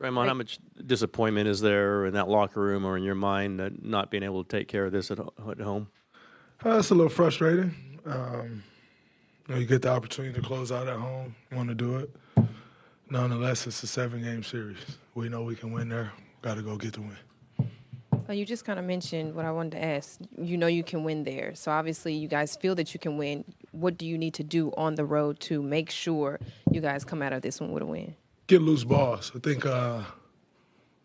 Draymond, how much disappointment is there in that locker room or in your mind that not being able to take care of this at home? It's a little frustrating. You get the opportunity to close out at home, want to do it. Nonetheless, it's a 7-game series. We know we can win there. Got to go get the win. You just kind of mentioned what I wanted to ask. You know you can win there. So obviously you guys feel that you can win. What do you need to do on the road to make sure you guys come out of this one with a win? Get loose balls. I think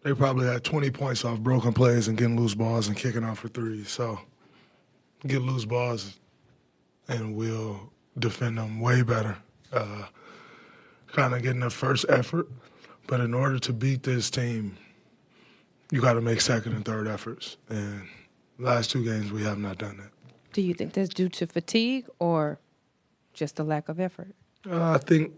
they probably had 20 points off broken plays and getting loose balls and kicking out for threes. So get loose balls and we'll defend them way better. Kind of getting the first effort. But in order to beat this team, you got to make second and third efforts. And the last 2 games, we have not done that. Do you think that's due to fatigue or just a lack of effort? I think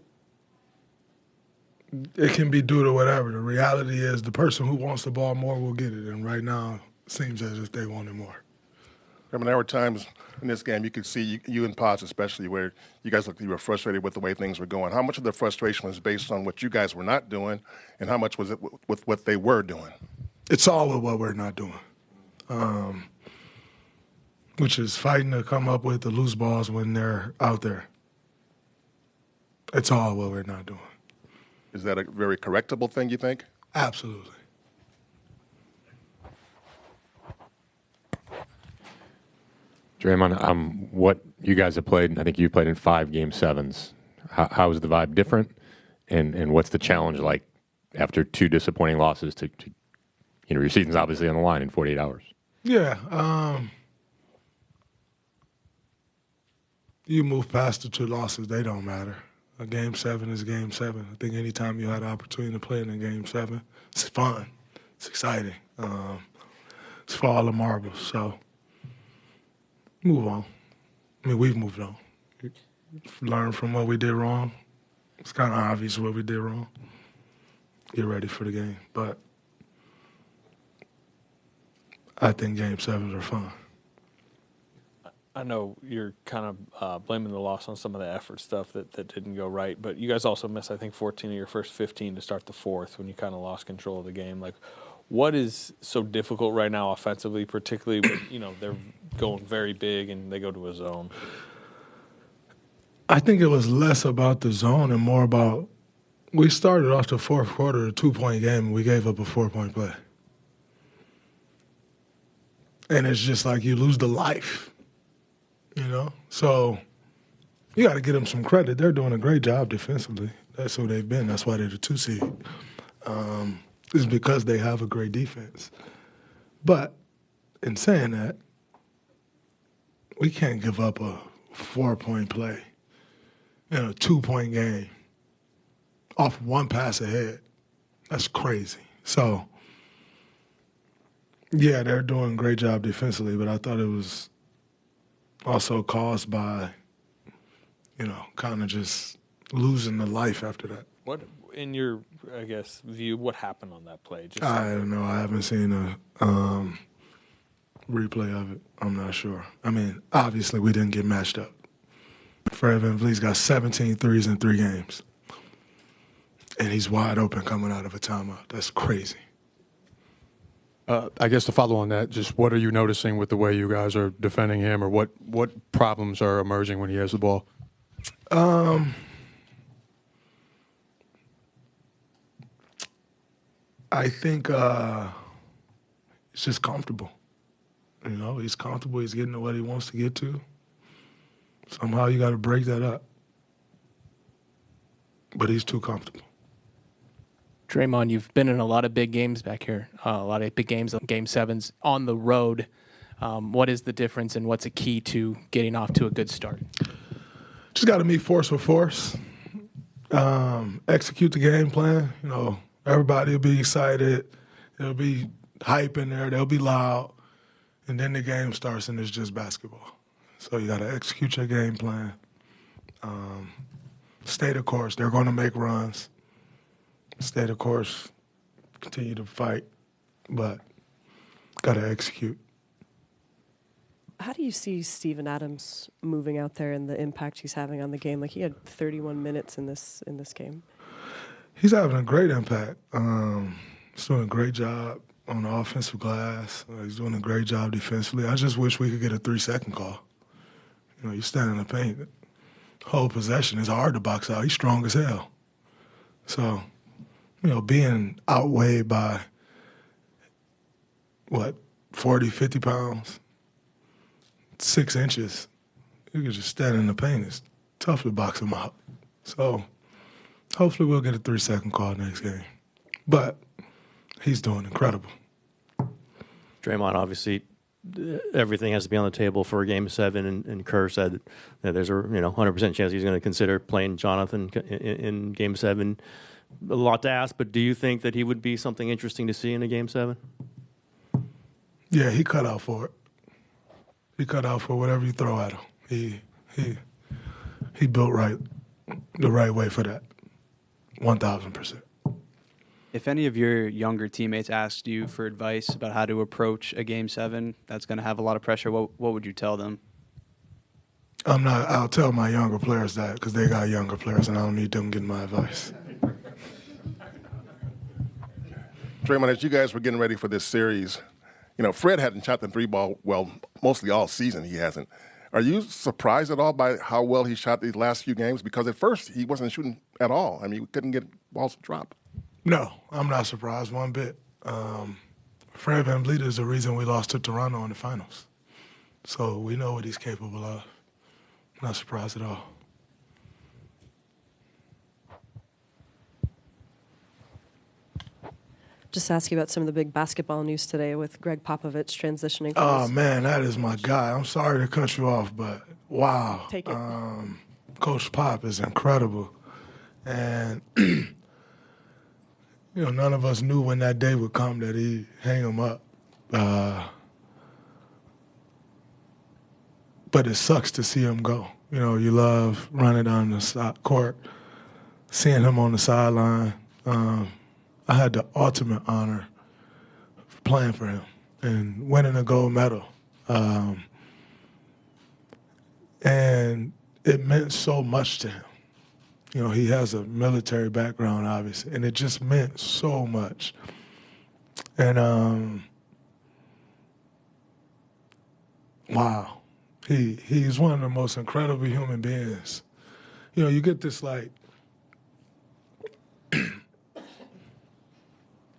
it can be due to whatever. The reality is the person who wants the ball more will get it. And right now, it seems as if they want it more. I mean, there were times in this game you could see, you and Potts especially, where you guys looked like you were frustrated with the way things were going. How much of the frustration was based on what you guys were not doing, and how much was it with what they were doing? It's all with what we're not doing, which is fighting to come up with the loose balls when they're out there. It's all what we're not doing. Is that a very correctable thing, you think? Absolutely. Draymond, what you guys have played, I think you played in 5 Game 7s. How is the vibe different? And what's the challenge like after 2 disappointing losses to your season's obviously on the line in 48 hours? Yeah. You move past the 2 losses, they don't matter. A Game 7 is Game 7. I think anytime you had an opportunity to play in a Game 7, it's fun. It's exciting. It's for all the marbles. So move on. I mean, we've moved on. Learn from what we did wrong. It's kind of obvious what we did wrong. Get ready for the game. But I think Game 7s are fun. I know you're kind of blaming the loss on some of the effort stuff that didn't go right, but you guys also missed, I think, 14 of your first 15 to start the fourth when you kind of lost control of the game. Like, what is so difficult right now offensively, particularly when, they're going very big and they go to a zone? I think it was less about the zone and more about we started off the fourth quarter a 2-point game and we gave up a 4-point play. And it's just like you lose the life. So you got to give them some credit. They're doing a great job defensively. That's who they've been. That's why they're the 2 seed. It's because they have a great defense. But in saying that, we can't give up a 4-point play in a 2-point game off 1 pass ahead. That's crazy. So, yeah, they're doing a great job defensively, but I thought it was also caused by, kind of just losing the life after that. What, in your, view, what happened on that play? I don't know. I haven't seen a replay of it. I'm not sure. I mean, obviously we didn't get matched up. Fred VanVleet's got 17 threes in 3 games. And he's wide open coming out of a timeout. That's crazy. I guess to follow on that, just what are you noticing with the way you guys are defending him, or what problems are emerging when he has the ball? I think it's just comfortable. He's comfortable. He's getting to what he wants to get to. Somehow you got to break that up. But he's too comfortable. Draymond, you've been in a lot of big games back here, a lot of big games, Game 7s on the road. What is the difference and what's a key to getting off to a good start? Just got to meet force with force, execute the game plan. Everybody will be excited. There'll be hype in there. They'll be loud. And then the game starts and it's just basketball. So you got to execute your game plan. Stay the course. They're going to make runs. Stay the course, continue to fight, but got to execute. How do you see Steven Adams moving out there and the impact he's having on the game? Like, he had 31 minutes in this game. He's having a great impact. He's doing a great job on the offensive glass. He's doing a great job defensively. I just wish we could get a 3-second call. You know, you stand in the paint, whole possession is hard to box out. He's strong as hell. So, you know, being outweighed by, 40, 50 pounds, 6 inches, you could just stand in the paint. It's tough to box him out. So hopefully we'll get a 3-second call next game. But he's doing incredible. Draymond, obviously, everything has to be on the table for Game 7, and Kerr said that there's a 100% chance he's going to consider playing Jonathan in Game 7. A lot to ask, but do you think that he would be something interesting to see in a Game 7? Yeah, he cut out for it. He cut out for whatever you throw at him. He built the right way for that, 1,000%. If any of your younger teammates asked you for advice about how to approach a Game 7 that's going to have a lot of pressure, what would you tell them? I'll tell my younger players that because they got younger players and I don't need them getting my advice. Draymond, as you guys were getting ready for this series, Fred hadn't shot the 3-ball well mostly all season. He hasn't. Are you surprised at all by how well he shot these last few games? Because at first he wasn't shooting at all. I mean, he couldn't get balls to drop. No, I'm not surprised one bit. Fred VanVleet is the reason we lost to Toronto in the finals. So we know what he's capable of. Not surprised at all. Just ask you about some of the big basketball news today with Gregg Popovich transitioning. Oh, man, that is my guy. I'm sorry to cut you off, but wow. Take it. Coach Pop is incredible. And, none of us knew when that day would come that he'd hang him up. But it sucks to see him go. You love running down the court, seeing him on the sideline. I had the ultimate honor of playing for him and winning a gold medal. And it meant so much to him. He has a military background, obviously, and it just meant so much. And wow, he's one of the most incredible human beings. You get this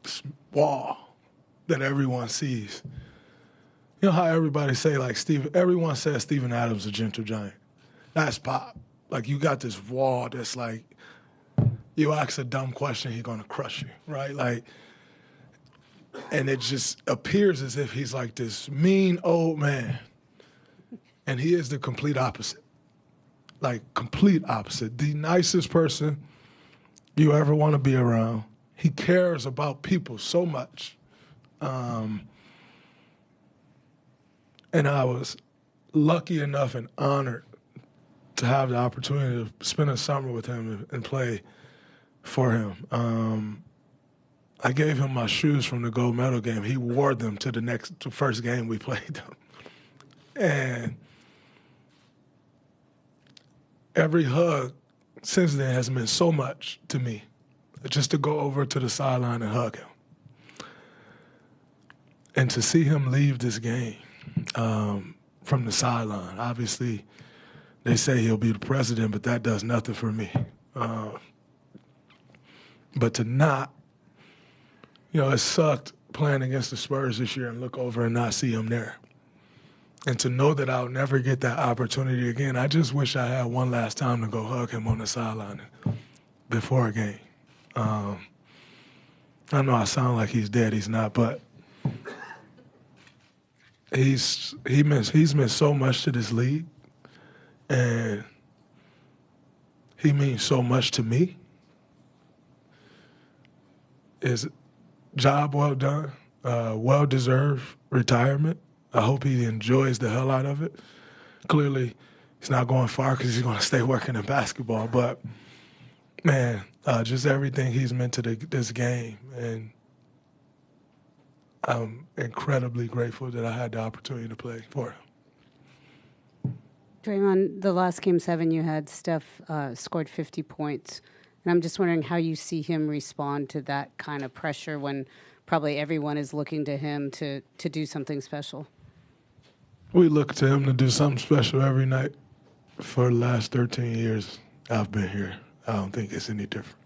this wall that everyone sees. You know how everybody say everyone says Steven Adams is a gentle giant. That's Pop. You got this wall that's you ask a dumb question, he's gonna crush you, right? And it just appears as if he's this mean old man. And he is the complete opposite. Complete opposite. The nicest person you ever want to be around. He cares about people so much. And I was lucky enough and honored to have the opportunity to spend a summer with him and play for him. I gave him my shoes from the gold medal game. He wore them to the first game we played them. And every hug since then has meant so much to me. Just to go over to the sideline and hug him. And to see him leave this game from the sideline. Obviously, they say he'll be the president, but that does nothing for me. But to not, it sucked playing against the Spurs this year and look over and not see him there. And to know that I'll never get that opportunity again, I just wish I had one last time to go hug him on the sideline before a game. I know I sound like he's dead. He's not, but he's meant so much to this league, and he means so much to me. His job well done, well-deserved retirement. I hope he enjoys the hell out of it. Clearly, he's not going far because he's going to stay working in basketball, but man, just everything he's meant to this game. And I'm incredibly grateful that I had the opportunity to play for him. Draymond, the last Game 7 you had, Steph scored 50 points. And I'm just wondering how you see him respond to that kind of pressure when probably everyone is looking to him to do something special. We look to him to do something special every night for the last 13 years I've been here. I don't think it's any different.